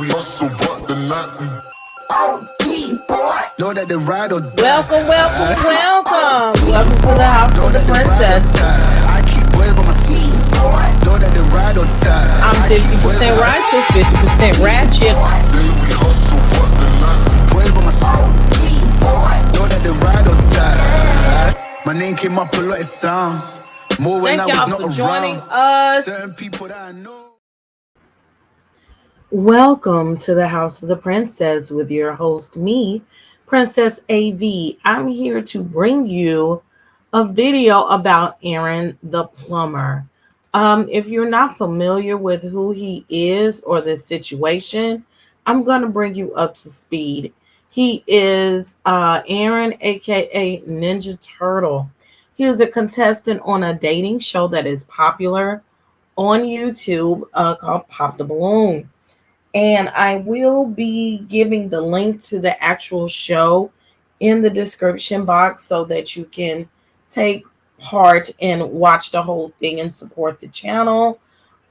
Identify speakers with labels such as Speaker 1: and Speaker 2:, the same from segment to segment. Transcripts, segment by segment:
Speaker 1: we hustle, but the night we know that the ride or die.
Speaker 2: Welcome to the House of the Princess.
Speaker 1: I keep waiting on my seat. Know that the ride or die.
Speaker 2: I'm 50% righteous, 50% ratchet.
Speaker 1: We hustle, but the night waiting on my seat. Know that the ride or die. My name came up a lot of sounds. More when
Speaker 2: Thank
Speaker 1: I
Speaker 2: y'all
Speaker 1: was
Speaker 2: for
Speaker 1: not
Speaker 2: joining
Speaker 1: around.
Speaker 2: us.
Speaker 1: Certain people that I know.
Speaker 2: Welcome to the House of the Princess with your host, me, Princess AV. I'm here to bring you a video about Aaron the Plumber. If you're not familiar with who he is or the situation, I'm going to bring you up to speed. He is Aaron, aka Ninja Turtle. He is a contestant on a dating show that is popular on YouTube called Pop the Balloon. And I will be giving the link to the actual show in the description box so that you can take part and watch the whole thing and support the channel.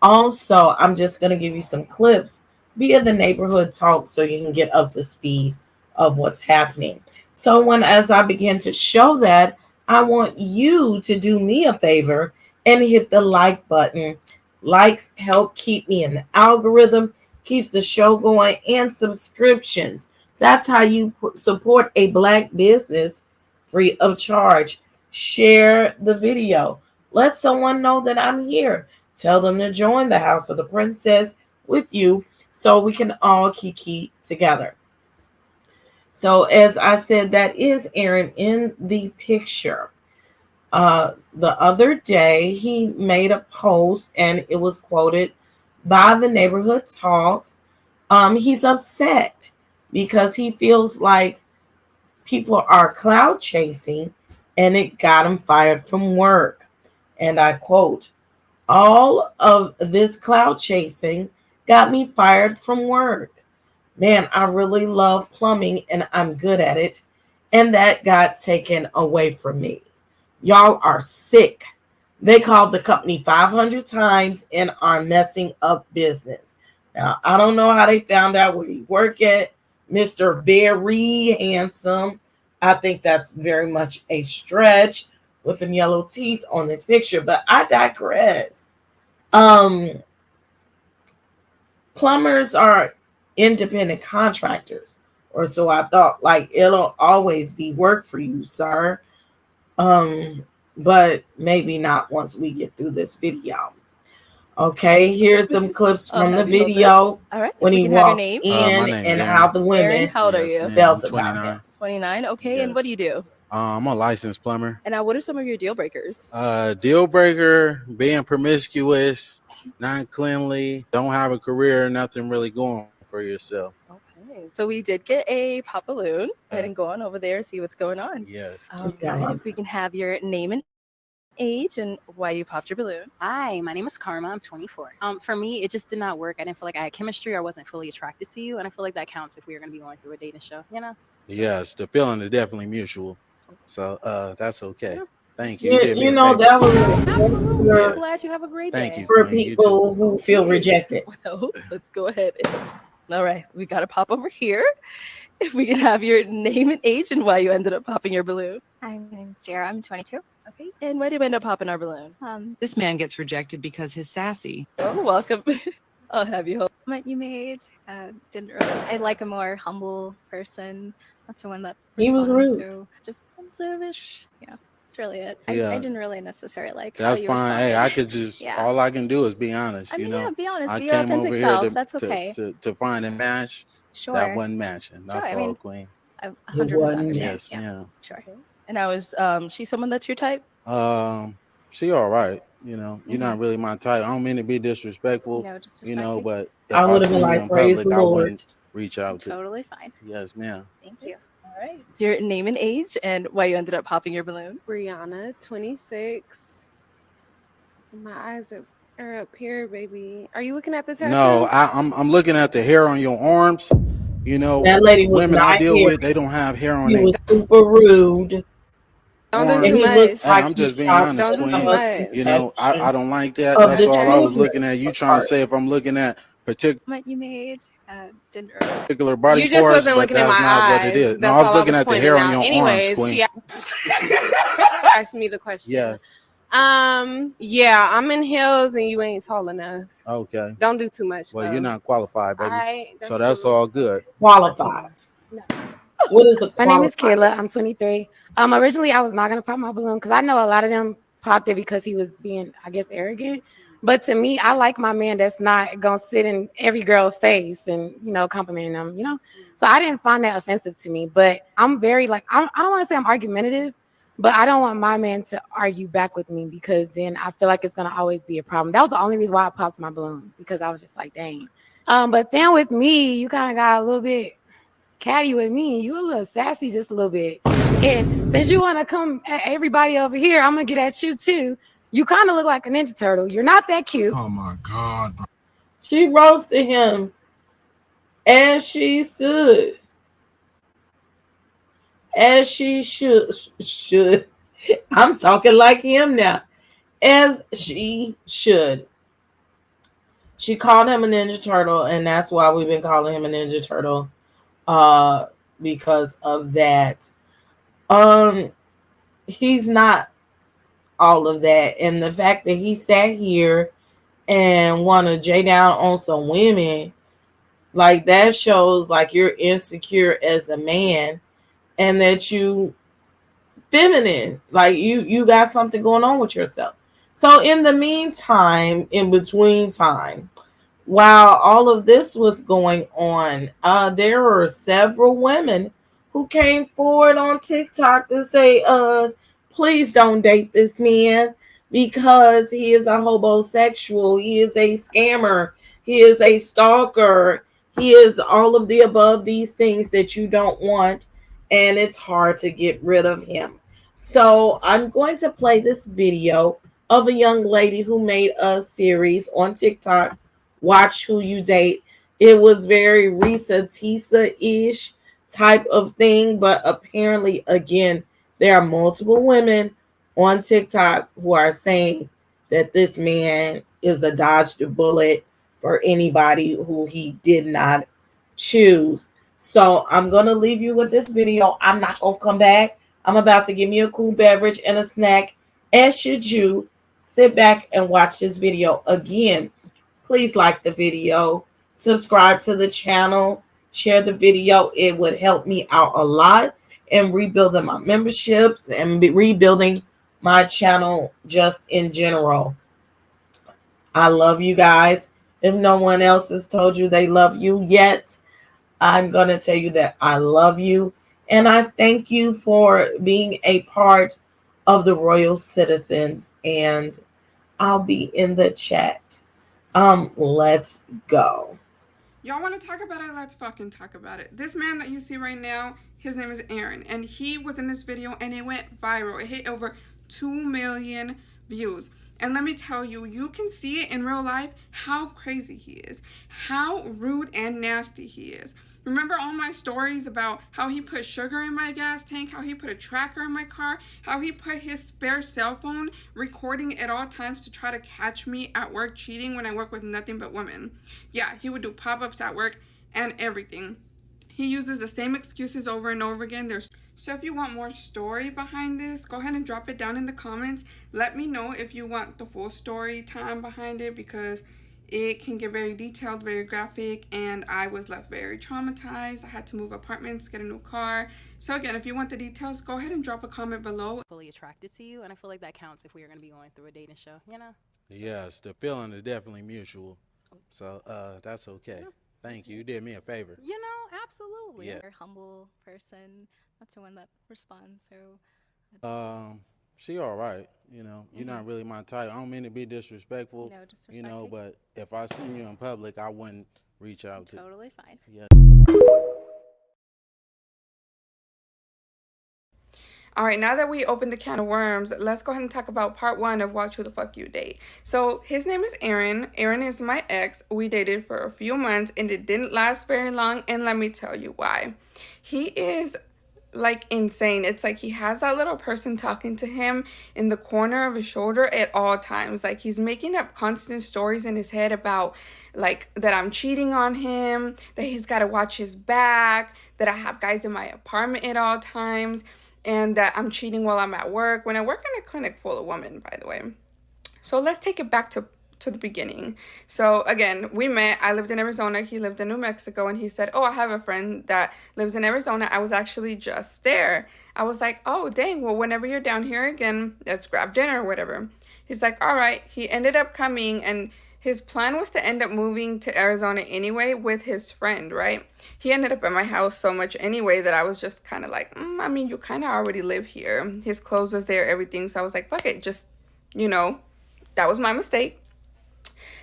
Speaker 2: Also, I'm just going to give you some clips via the neighborhood talk so you can get up to speed of what's happening. So as I begin to show that, I want you to do me a favor and hit the like button. Likes help keep me in the algorithm, keeps the show going, and subscriptions. That's how you support a Black business free of charge. Share the video. Let someone know that I'm here. Tell them to join the House of the Princess with you so we can all kiki together. So as I said, that is Aaron in the picture. The other day, he made a post and it was quoted by the neighborhood talk. He's upset because he feels like people are cloud chasing and it got him fired from work. And I quote, "All of this cloud chasing got me fired from work. Man, I really love plumbing and I'm good at it. And that got taken away from me. Y'all are sick. They called the company 500 times and are messing up business." Now, I don't know how they found out where you work at, Mr. Very Handsome. I think that's very much a stretch with them yellow teeth on this picture, but I digress. Plumbers are independent contractors, or so I thought. Like, it'll always be work for you, sir. But maybe not once we get through this video. Okay, here's some clips from the video.
Speaker 3: All right,
Speaker 2: when he walked in and
Speaker 4: Aaron.
Speaker 2: how the women
Speaker 3: Aaron, how old are you?
Speaker 2: felt about him.
Speaker 3: 29. Okay,
Speaker 4: Yes.
Speaker 3: and what do you do?
Speaker 4: I'm a licensed plumber.
Speaker 3: And now, what are some of your deal breakers?
Speaker 4: Deal breaker, being promiscuous, not cleanly, don't have a career, nothing really going for yourself.
Speaker 3: Okay, so we did get a pop balloon. Go ahead and go on over there and see what's going on.
Speaker 4: Yes.
Speaker 3: Right, if we can have your name and age and why you popped your balloon.
Speaker 5: Hi, my name is Karma. I'm 24. For me, it just did not work. I didn't feel like I had chemistry. I wasn't fully attracted to you, and I feel like that counts if we were going to be going through a dating show. You know?
Speaker 4: Yes, the feeling is definitely mutual. So that's okay.
Speaker 5: Yeah.
Speaker 4: Thank you.
Speaker 2: You know, that was
Speaker 3: Absolutely.
Speaker 4: Yeah.
Speaker 3: I'm glad you have a great
Speaker 4: Thank
Speaker 3: day.
Speaker 4: you.
Speaker 2: for
Speaker 4: Queen, you
Speaker 2: people who feel rejected.
Speaker 3: Well, let's go ahead. All right, we got to pop over here. If we can have your name and age and why you ended up popping your balloon.
Speaker 6: Hi, my name is Jara. I'm 22.
Speaker 3: Okay, and why did we end up popping our balloon?
Speaker 7: This man gets rejected because he's sassy.
Speaker 3: Oh, welcome. I'll have you hold.
Speaker 6: What you made didn't really. I like a more humble person. That's the one that
Speaker 2: He was
Speaker 6: responds
Speaker 2: rude.
Speaker 6: to defensive-ish. Yeah, that's really it.
Speaker 4: Yeah.
Speaker 6: I didn't really necessarily like how
Speaker 4: That's
Speaker 6: you
Speaker 4: fine. Hey,
Speaker 6: responded.
Speaker 4: I could just,
Speaker 6: Yeah.
Speaker 4: all I can do is be honest,
Speaker 6: I mean,
Speaker 4: you know.
Speaker 6: yeah, be honest.
Speaker 4: I
Speaker 6: Be your
Speaker 4: came
Speaker 6: authentic
Speaker 4: over
Speaker 6: self.
Speaker 4: here
Speaker 6: That's okay.
Speaker 4: to find a match
Speaker 6: Sure.
Speaker 4: that wasn't matching. That's
Speaker 6: Sure, I
Speaker 4: all,
Speaker 6: mean,
Speaker 4: Queen.
Speaker 6: I
Speaker 2: It
Speaker 6: 100%
Speaker 2: wasn't.
Speaker 6: understand.
Speaker 4: Yes,
Speaker 6: Yeah,
Speaker 4: ma'am.
Speaker 6: sure.
Speaker 3: And now is she someone that's your type?
Speaker 4: She all right. You know, you're not really my type. I don't mean to be disrespectful,
Speaker 6: No
Speaker 4: you
Speaker 6: disrespect.
Speaker 4: know, but if
Speaker 2: I
Speaker 4: I
Speaker 2: would have
Speaker 4: see
Speaker 2: been
Speaker 4: you
Speaker 2: like,
Speaker 4: in
Speaker 2: praise
Speaker 4: public,
Speaker 2: the
Speaker 4: I
Speaker 2: Lord.
Speaker 4: wouldn't reach out to.
Speaker 6: Totally fine.
Speaker 4: Yes, ma'am.
Speaker 6: Thank you.
Speaker 3: All right. Your name and age and why you ended up popping your balloon.
Speaker 8: Brianna, 26. My eyes are up here, baby. Are you looking at the tattoo?
Speaker 4: No, I'm looking at the hair on your arms. You know,
Speaker 2: That lady was
Speaker 4: women I
Speaker 2: not
Speaker 4: deal
Speaker 2: here.
Speaker 4: with, they don't have hair on
Speaker 2: He
Speaker 4: their
Speaker 2: was super rude.
Speaker 8: Don't do
Speaker 2: And
Speaker 8: too
Speaker 2: he
Speaker 8: much.
Speaker 2: looks
Speaker 4: Hey,
Speaker 2: like
Speaker 4: I'm
Speaker 2: he
Speaker 4: just being
Speaker 2: shot
Speaker 4: honest,
Speaker 8: Don't do
Speaker 4: Queen.
Speaker 8: too much.
Speaker 4: You know, I don't like that.
Speaker 2: Of
Speaker 4: That's
Speaker 2: the
Speaker 4: all I was
Speaker 2: children
Speaker 4: looking at. You trying to
Speaker 2: apart.
Speaker 4: say if I'm looking at
Speaker 6: What you made didn't really.
Speaker 4: particular body
Speaker 8: You just
Speaker 4: parts,
Speaker 8: wasn't
Speaker 4: but
Speaker 8: looking at
Speaker 4: that's
Speaker 8: my
Speaker 4: not what it
Speaker 8: eyes.
Speaker 4: is. No,
Speaker 8: That's
Speaker 4: I was
Speaker 8: all
Speaker 4: looking at the
Speaker 8: pointing
Speaker 4: hair on
Speaker 8: out.
Speaker 4: your arms,
Speaker 8: Anyways,
Speaker 4: queen.
Speaker 8: she asked me the question.
Speaker 4: Yes.
Speaker 8: Yeah, I'm in heels and you ain't tall enough.
Speaker 4: Okay.
Speaker 8: Don't do too much.
Speaker 4: Well,
Speaker 8: though.
Speaker 4: you're not qualified, baby.
Speaker 8: All right.
Speaker 4: So that's all good.
Speaker 2: Qualified. What is a
Speaker 9: My name is
Speaker 2: qualified?
Speaker 9: Kayla. I'm 23. Originally I was not gonna pop my balloon because I know a lot of them popped it because he was being, I guess, arrogant. But to me, I like my man that's not gonna sit in every girl's face and complimenting them. So I didn't find that offensive to me. But I'm very like I don't want to say I'm argumentative, but I don't want my man to argue back with me because then I feel like it's gonna always be a problem. That was the only reason why I popped my balloon because I was just like, dang. But then with me, you kind of got a little bit catty with me and you a little sassy just a little bit. And since you want to come at everybody over here, I'm gonna get at you too. You kind of look like a Ninja Turtle. You're not that cute.
Speaker 1: Oh my God.
Speaker 2: She roasted him as she should. As she should. I'm talking like him now. As she should. She called him a Ninja Turtle, and that's why we've been calling him a Ninja Turtle. Because of that. He's not all of that. And the fact that he sat here and want to J down on some women, like that shows like you're insecure as a man and that you feminine, like you got something going on with yourself. So in the meantime, in between time, while all of this was going on, there were several women who came forward on TikTok to say, please don't date this man because he is a hobosexual, he is a scammer, he is a stalker, he is all of the above these things that you don't want, and it's hard to get rid of him. So I'm going to play this video of a young lady who made a series on TikTok, Watch Who You Date. It was very Risa Tisa-ish type of thing, but apparently, again, there are multiple women on TikTok who are saying that this man is a dodged bullet for anybody who he did not choose. So I'm going to leave you with this video. I'm not going to come back. I'm about to give me a cool beverage and a snack, as should you. Sit back and watch this video. Again, please like the video, subscribe to the channel, share the video. It would help me out a lot in rebuilding my memberships and rebuilding my channel just in general. I love you guys. If no one else has told you they love you yet, I'm going to tell you that I love you. And I thank you for being a part of the Royal Citizens. And I'll be in the chat. Let's go.
Speaker 10: Y'all want to talk about it? Let's fucking talk about it. This man that you see right now, his name is Aaron, and he was in this video and it went viral. It hit over 2 million views. And let me tell you, you can see it in real life how crazy he is, how rude and nasty he is. Remember all my stories about how he put sugar in my gas tank, how he put a tracker in my car, how he put his spare cell phone recording at all times to try to catch me at work cheating when I work with nothing but women. Yeah, he would do pop-ups at work and everything. He uses the same excuses over and over again. So if you want more story behind this, go ahead and drop it down in the comments. Let me know if you want the full story time behind it, because it can get very detailed, very graphic, and I was left very traumatized. I had to move apartments, get a new car. So again, if you want the details, go ahead and drop a comment below.
Speaker 5: Fully attracted to you, and I feel like that counts if we are going to be going through a dating show, you know?
Speaker 4: Yes, the feeling is definitely mutual. So that's okay. Thank you. You did me a favor.
Speaker 5: You know, absolutely.
Speaker 4: Yeah.
Speaker 6: You're a humble person. That's the one that responds. So
Speaker 4: She all right. You know, you're not really my type. I don't mean to be disrespectful.
Speaker 6: no disrespect.
Speaker 4: You know, but if I seen you in public, I wouldn't reach out to.
Speaker 6: Totally fine.
Speaker 4: Yeah.
Speaker 10: All right, now that we opened the can of worms, let's go ahead and talk about part 1 of Watch Who the Fuck You Date. So his name is Aaron. Aaron is my ex. We dated for a few months and it didn't last very long, and let me tell you why. He is like insane. It's like he has that little person talking to him in the corner of his shoulder at all times. Like he's making up constant stories in his head about like that I'm cheating on him, that he's got to watch his back, that I have guys in my apartment at all times, and that I'm cheating while I'm at work, when I work in a clinic full of women, by the way. So let's take it back to the beginning. So again, we met. I lived in Arizona. He lived in New Mexico, and he said, oh, I have a friend that lives in Arizona. I was actually just there. I was like, oh, dang. Well, whenever you're down here again, let's grab dinner or whatever. He's like, all right. He ended up coming, and his plan was to end up moving to Arizona anyway with his friend, right? He ended up at my house so much anyway that I was just kind of like, I mean, you kind of already live here. His clothes was there, everything. So I was like, fuck it. Just, that was my mistake.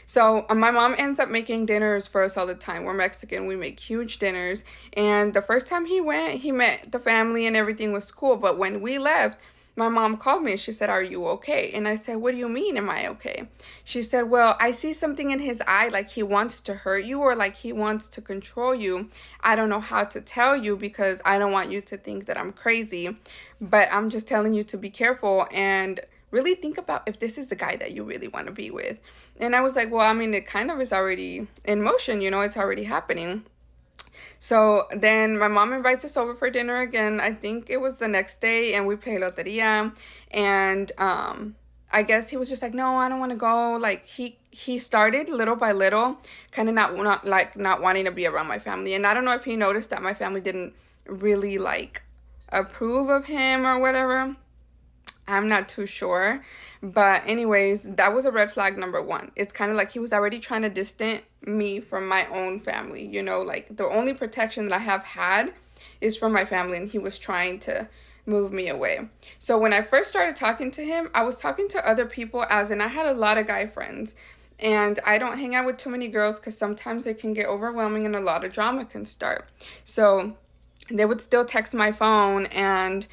Speaker 10: So my mom ends up making dinners for us all the time. We're Mexican. We make huge dinners. And the first time he went, he met the family and everything was cool. But when we left, my mom called me and she said, are you okay? And I said, what do you mean, am I okay? She said, well, I see something in his eye, like he wants to hurt you or like he wants to control you. I don't know how to tell you because I don't want you to think that I'm crazy. But I'm just telling you to be careful and really think about if this is the guy that you really want to be with. And I was like, well, I mean, it kind of is already in motion, it's already happening. So then my mom invites us over for dinner again. I think it was the next day, and we play loteria. And I guess he was just like, no, I don't want to go. Like he started little by little, kind of not wanting to be around my family. And I don't know if he noticed that my family didn't really like approve of him or whatever. I'm not too sure. But anyways, that was a red flag number one. It's kind of like he was already trying to distance me from my own family. Like the only protection that I have had is from my family, and he was trying to move me away. So when I first started talking to him, I was talking to other people, as in I had a lot of guy friends. And I don't hang out with too many girls because sometimes it can get overwhelming and a lot of drama can start. So they would still text my phone, and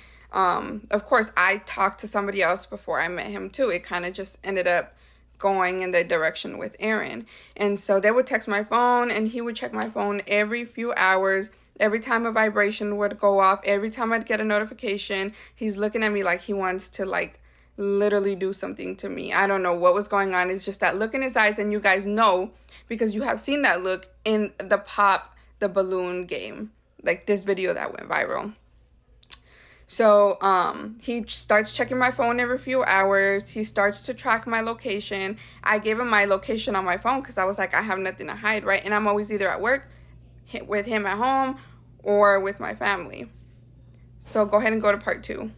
Speaker 10: of course, I talked to somebody else before I met him too. It kind of just ended up going in the direction with Aaron. And so they would text my phone, and he would check my phone every few hours. Every time a vibration would go off, every time I'd get a notification, he's looking at me like he wants to like literally do something to me. I don't know what was going on. It's just that look in his eyes, and you guys know because you have seen that look in the Pop the Balloon game, like this video that went viral. So he starts checking my phone every few hours. He starts to track my location. I gave him my location on my phone because I was like, I have nothing to hide, right? And I'm always either at work with him at home or with my family. So go ahead and go to part 2.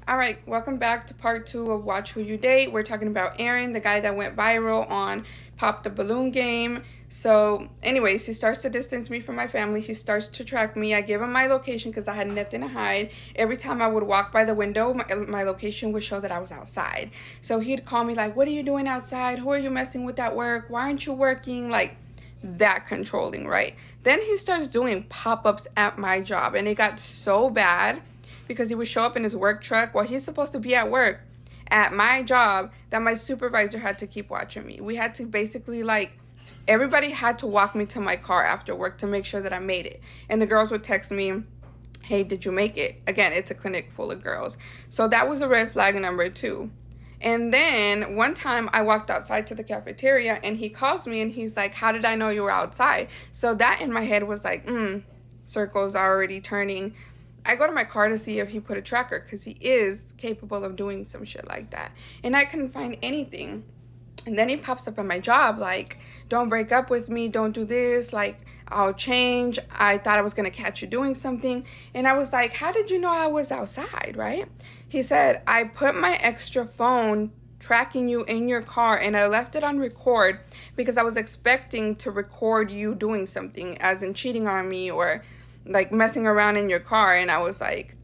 Speaker 10: All right, welcome back to part 2 of Watch Who You Date. We're talking about Aaron, the guy that went viral on Pop the Balloon game. So anyways, he starts to distance me from my family. He starts to track me. I give him my location because I had nothing to hide. Every time I would walk by the window, my location would show that I was outside. So he'd call me like, what are you doing outside? Who are you messing with at work? Why aren't you working? Like that controlling, right? Then he starts doing pop-ups at my job, and it got so bad because he would show up in his work truck while he's supposed to be at work at my job that my supervisor had to keep watching me. We had to basically everybody had to walk me to my car after work to make sure that I made it. And the girls would text me, hey, did you make it? Again, it's a clinic full of girls. So that was a red flag number 2. And then one time I walked outside to the cafeteria, and he calls me and he's like, how did I know you were outside? So that in my head was like, circles are already turning. I go to my car to see if he put a tracker because he is capable of doing some shit like that. And I couldn't find anything. And then he pops up at my job like, don't break up with me. Don't do this. Like, I'll change. I thought I was going to catch you doing something. And I was like, how did you know I was outside, right? He said, I put my extra phone tracking you in your car, and I left it on record because I was expecting to record you doing something, as in cheating on me or like messing around in your car. And I was like,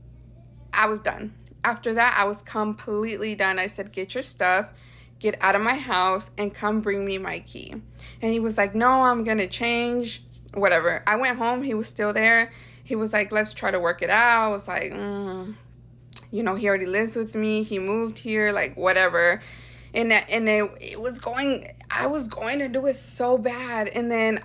Speaker 10: I was done. After that, I was completely done. I said, get your stuff, get out of my house, and come bring me my key. And he was like, no, I'm gonna change, whatever. I went home, he was still there. He was like, let's try to work it out. I was like, he already lives with me, he moved here, like whatever. I was going to do it so bad. And then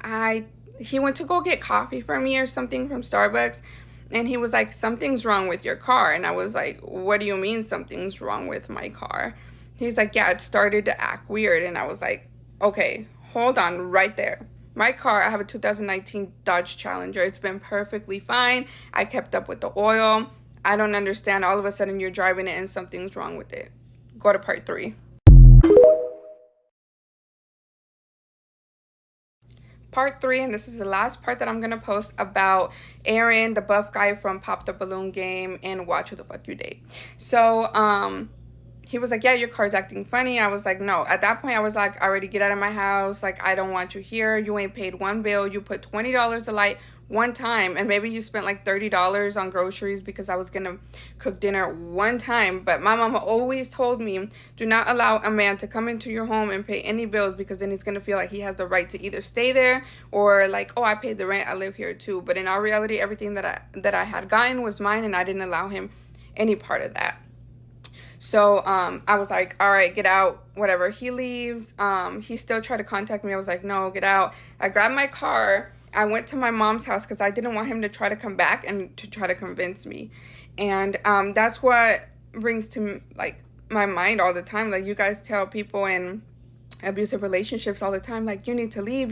Speaker 10: he went to go get coffee for me or something from Starbucks, and he was like, something's wrong with your car. And I was like, what do you mean something's wrong with my car? He's like, yeah, it started to act weird. And I was like, okay, hold on right there. My car, I have a 2019 Dodge Challenger. It's been perfectly fine. I kept up with the oil. I don't understand. All of a sudden you're driving it and something's wrong with it. Go to part 3. Part 3, and this is the last part that I'm gonna post about Aaron, the buff guy from Pop the Balloon Game and Watch Who the Fuck You Date. So he was like, yeah, your car's acting funny. I was like, no. At that point I was like, already get out of my house. Like, I don't want you here. You ain't paid one bill. You put $20 a light one time, and maybe you spent like $30 on groceries because I was gonna cook dinner one time. But my mama always told me, do not allow a man to come into your home and pay any bills, because then he's gonna feel like he has the right to either stay there or like, oh, I paid the rent, I live here too. But in all reality, everything that I had gotten was mine, and I didn't allow him any part of that. So I was like, all right, get out, whatever. He leaves. He still tried to contact me. I was like, no, get out. I grabbed my car. I went to my mom's house because I didn't want him to try to come back and to try to convince me. And that's what brings to like my mind all the time. Like, you guys tell people in abusive relationships all the time, like, you need to leave,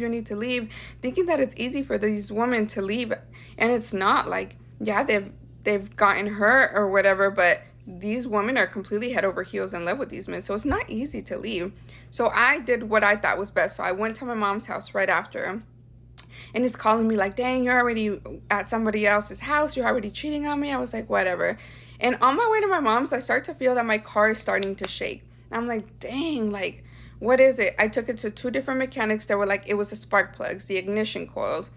Speaker 10: thinking that it's easy for these women to leave. And it's not. Like, yeah, they've gotten hurt or whatever, but these women are completely head over heels in love with these men. So it's not easy to leave. So I did what I thought was best. So I went to my mom's house right after. And he's calling me like, dang, you're already at somebody else's house. You're already cheating on me. I was like, whatever. And on my way to my mom's, I start to feel that my car is starting to shake. I'm like, dang, like, what is it? I took it to 2 different mechanics that were like, it was the spark plugs, the ignition coils.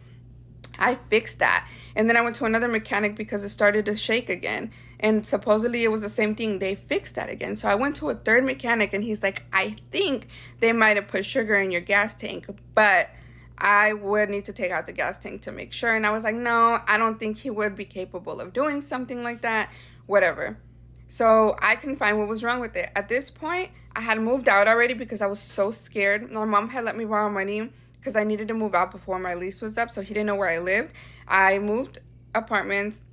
Speaker 10: I fixed that. And then I went to another mechanic because it started to shake again. And supposedly it was the same thing. They fixed that again. So I went to a 3rd mechanic, and he's like, I think they might have put sugar in your gas tank, but I would need to take out the gas tank to make sure. And I was like, no, I don't think he would be capable of doing something like that, whatever. So I couldn't find what was wrong with it. At this point, I had moved out already because I was so scared. My mom had let me borrow money because I needed to move out before my lease was up, so he didn't know where I lived. I moved apartments.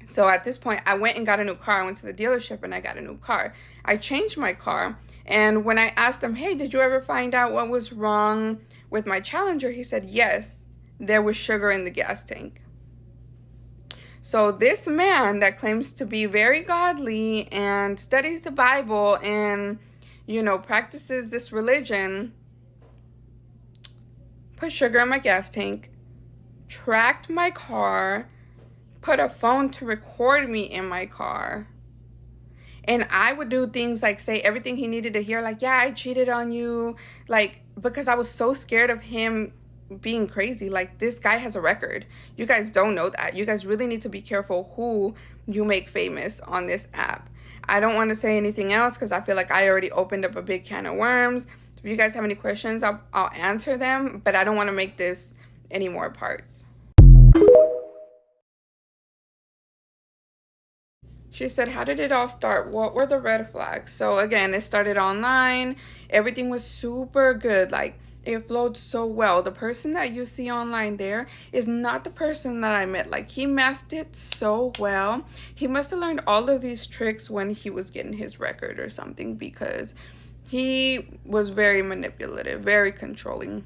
Speaker 10: So at this point, I went and got a new car. I went to the dealership and I got a new car. I changed my car. And when I asked him, hey, did you ever find out what was wrong with my Challenger? He said, yes, there was sugar in the gas tank. So this man that claims to be very godly and studies the Bible and, you know, practices this religion, put sugar in my gas tank, tracked my car, put a phone to record me in my car. And I would do things like say everything he needed to hear, like, yeah, I cheated on you, like, because I was so scared of him being crazy. Like, this guy has a record. You guys don't know that. You guys really need to be careful who you make famous on this app. I don't want to say anything else because I feel like I already opened up a big can of worms. If you guys have any questions, I'll answer them, but I don't want to make this any more parts. She said, how did it all start? What were the red flags? So again, it started online. Everything was super good. Like, it flowed so well. The person that you see online there is not the person that I met. Like, he masked it so well. He must have learned all of these tricks when he was getting his record or something, because he was very manipulative, very controlling.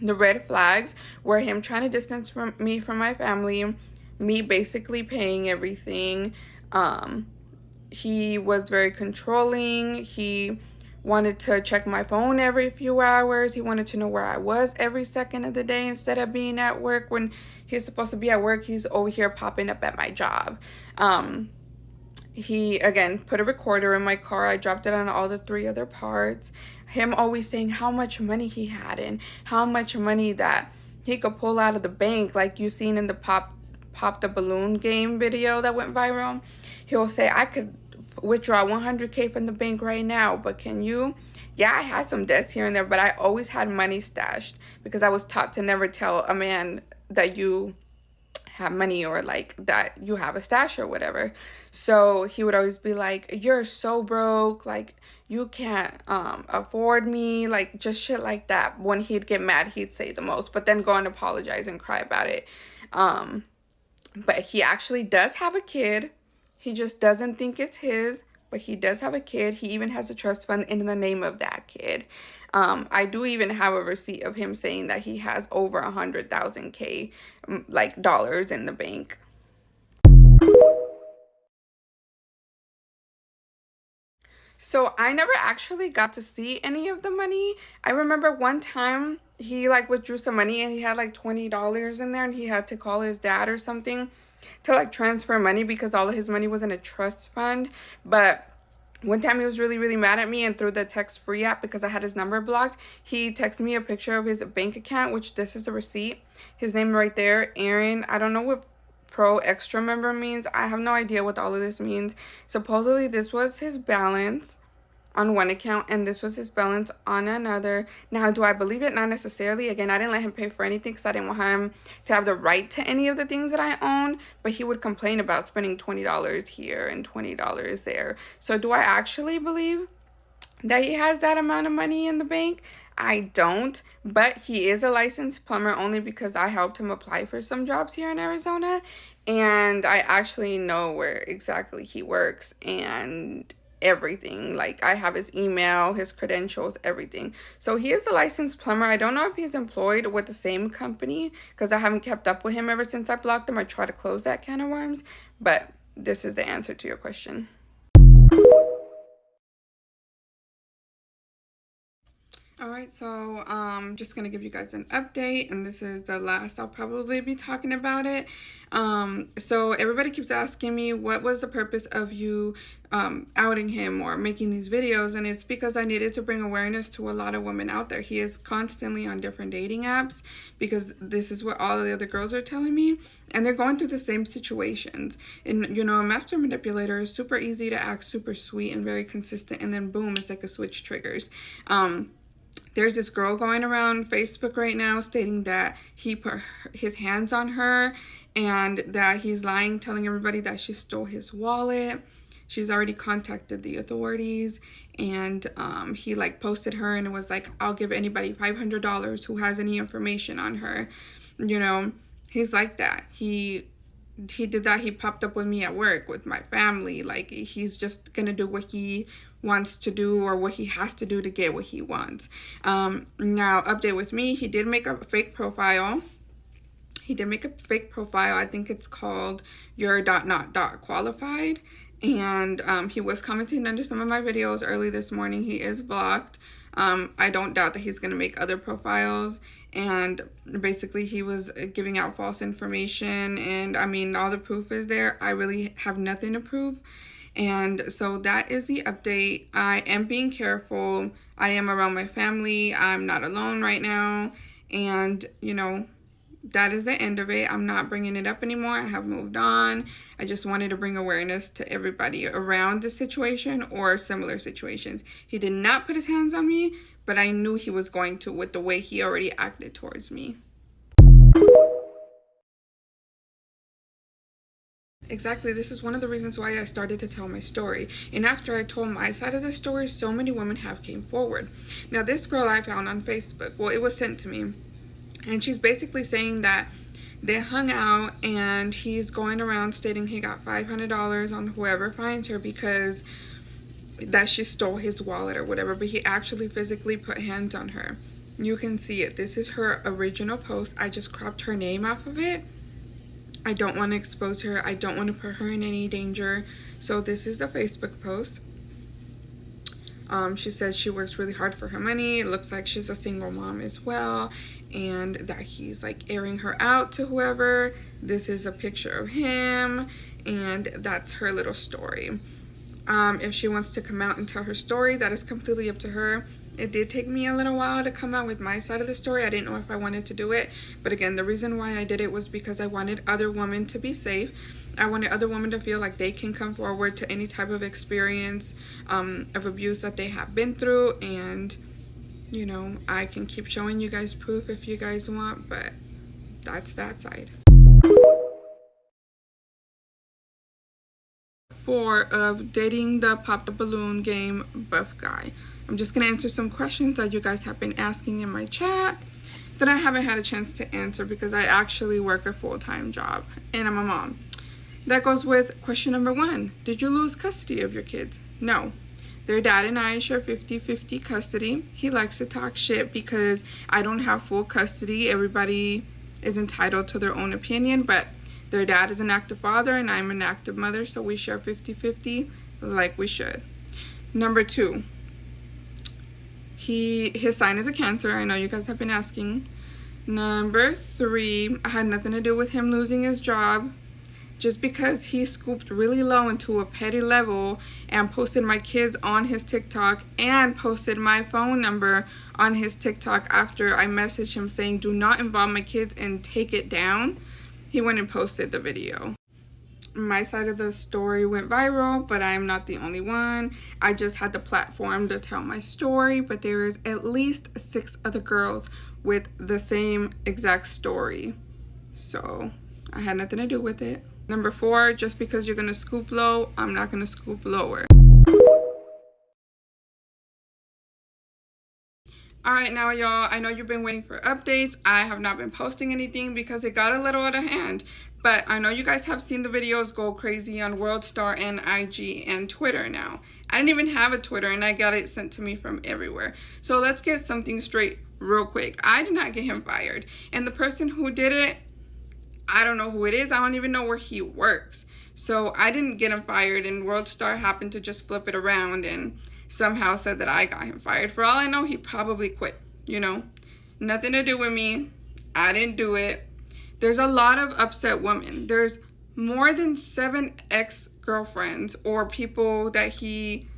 Speaker 10: The red flags were him trying to distance me from my family, me basically paying everything. He was very controlling. He wanted to check my phone every few hours. He wanted to know where I was every second of the day instead of being at work. When he's supposed to be at work, he's over here popping up at my job. He, again, put a recorder in my car. I dropped it on all the 3 other parts. Him always saying how much money he had and how much money that he could pull out of the bank, like you seen in the Pop the Balloon Game video that went viral. He'll say, I could withdraw 100K from the bank right now, but can you? Yeah, I had some debts here and there, but I always had money stashed because I was taught to never tell a man that you have money or like that you have a stash or whatever. So he would always be like, you're so broke, like you can't afford me, like just shit like that. When he'd get mad, he'd say the most, but then go and apologize and cry about it. But he actually does have a kid. He just doesn't think it's his, but he does have a kid. He even has a trust fund in the name of that kid. I do even have a receipt of him saying that he has over 100,000 like dollars in the bank. So I never actually got to see any of the money. I remember one time he like withdrew some money and he had like $20 in there and he had to call his dad or something to like transfer money because all of his money was in a trust fund. But one time he was really mad at me, and through the text free app, because I had his number blocked, he texted me a picture of his bank account, which this is a receipt. His name right there, Aaron. I don't know what pro extra member means. I have no idea what all of this means. Supposedly this was his balance on one account and this was his balance on another. Now, do I believe it? Not necessarily. Again, I didn't let him pay for anything because I didn't want him to have the right to any of the things that I own, but he would complain about spending $20 here and $20 there. So do I actually believe that he has that amount of money in the bank? I don't, but he is a licensed plumber only because I helped him apply for some jobs here in Arizona, and I actually know where exactly he works and everything. Like, I have his email, his credentials, everything. So he is a licensed plumber. I don't know if he's employed with the same company because I haven't kept up with him ever since I blocked him. I try to close that can of worms, but this is the answer to your question. Alright, so just gonna give you guys an update, and this is the last I'll probably be talking about it. So everybody keeps asking me what was the purpose of you outing him or making these videos, and it's because I needed to bring awareness to a lot of women out there. He is constantly on different dating apps because this is what all of the other girls are telling me, and they're going through the same situations. And you know, a master manipulator is super easy to act super sweet and very consistent, and then boom, it's like a switch triggers. There's this girl going around Facebook right now stating that he put his hands on her and that he's lying, telling everybody that she stole his wallet. She's already contacted the authorities, and he like posted her and it was like, I'll give anybody $500 who has any information on her. You know, he's like that. He did that. He popped up with me at work with my family. Like, he's just gonna do what he wants to do or what he has to do to get what he wants. Now, update with me, he did make a fake profile. I think it's called your ... qualified. And he was commenting under some of my videos early this morning. He is blocked. I don't doubt that he's going to make other profiles. And basically he was giving out false information. And I mean, all the proof is there. I really have nothing to prove. And so that is the update. I am being careful. I am around my family. I'm not alone right now. And, you know, that is the end of it. I'm not bringing it up anymore. I have moved on. I just wanted to bring awareness to everybody around this situation or similar situations. He did not put his hands on me, but I knew he was going to with the way he already acted towards me. Exactly, this is one of the reasons why I started to tell my story. And after I told my side of the story, so many women have came forward. Now, this girl I found on Facebook, well, it was sent to me. And she's basically saying that they hung out and he's going around stating he got $500 on whoever finds her because that she stole his wallet or whatever. But he actually physically put hands on her. You can see it. This is her original post. I just cropped her name off of it. I don't want to expose her. I don't want to put her in any danger. So this is the Facebook post. She says she works really hard for her money. It looks like she's a single mom as well. And that he's like airing her out to whoever. This is a picture of him. And that's her little story. If she wants to come out and tell her story, that is completely up to her. It did take me a little while to come out with my side of the story. I didn't know if I wanted to do it. But again, the reason why I did it was because I wanted other women to be safe. I wanted other women to feel like they can come forward to any type of experience of abuse that they have been through. And, you know, I can keep showing you guys proof if you guys want, but that's that side. 4 of dating the pop the balloon game buff guy. I'm just gonna answer some questions that you guys have been asking in my chat that I haven't had a chance to answer because I actually work a full-time job and I'm a mom. That goes with question number 1. Did you lose custody of your kids? No. Their dad and I share 50-50 custody. He likes to talk shit because I don't have full custody. Everybody is entitled to their own opinion, but their dad is an active father and I'm an active mother, so we share 50-50 like we should. Number 2, his sign is a Cancer. I know you guys have been asking. Number 3, I had nothing to do with him losing his job. Just because he scooped really low into a petty level and posted my kids on his TikTok and posted my phone number on his TikTok after I messaged him saying, do not involve my kids and take it down, he went and posted the video. My side of the story went viral, but I'm not the only one. I just had the platform to tell my story, but there is at least 6 other girls with the same exact story. So I had nothing to do with it. Number 4, just because you're gonna scoop low, I'm not gonna scoop lower. All right, now y'all, I know you've been waiting for updates. I have not been posting anything because it got a little out of hand, but I know you guys have seen the videos go crazy on World Star and IG and Twitter now. I didn't even have a Twitter and I got it sent to me from everywhere. So let's get something straight real quick. I did not get him fired, and the person who did it, I don't know who it is. I don't even know where he works. So I didn't get him fired, and World Star happened to just flip it around and somehow said that I got him fired. For all I know, he probably quit, you know. Nothing to do with me. I didn't do it. There's a lot of upset women. There's more than 7 ex-girlfriends or people that he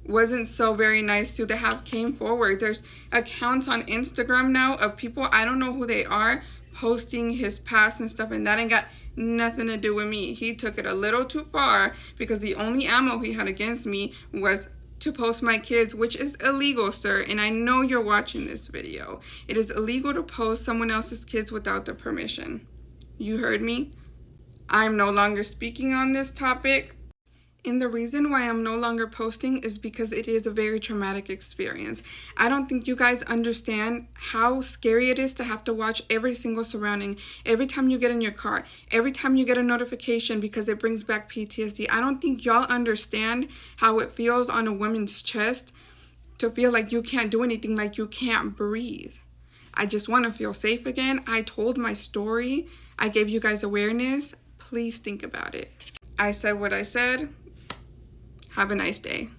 Speaker 10: wasn't so very nice to that have came forward. There's accounts on Instagram now of people, I don't know who they are, posting his past and stuff, and that ain't got nothing to do with me. He took it a little too far because the only ammo he had against me was to post my kids, which is illegal, sir, and I know you're watching this video. It is illegal to post someone else's kids without their permission. You heard me? I'm no longer speaking on this topic. And the reason why I'm no longer posting is because it is a very traumatic experience. I don't think you guys understand how scary it is to have to watch every single surrounding, every time you get in your car, every time you get a notification, because it brings back PTSD. I don't think y'all understand how it feels on a woman's chest to feel like you can't do anything, like you can't breathe. I just want to feel safe again. I told my story. I gave you guys awareness. Please think about it. I said what I said. Have a nice day.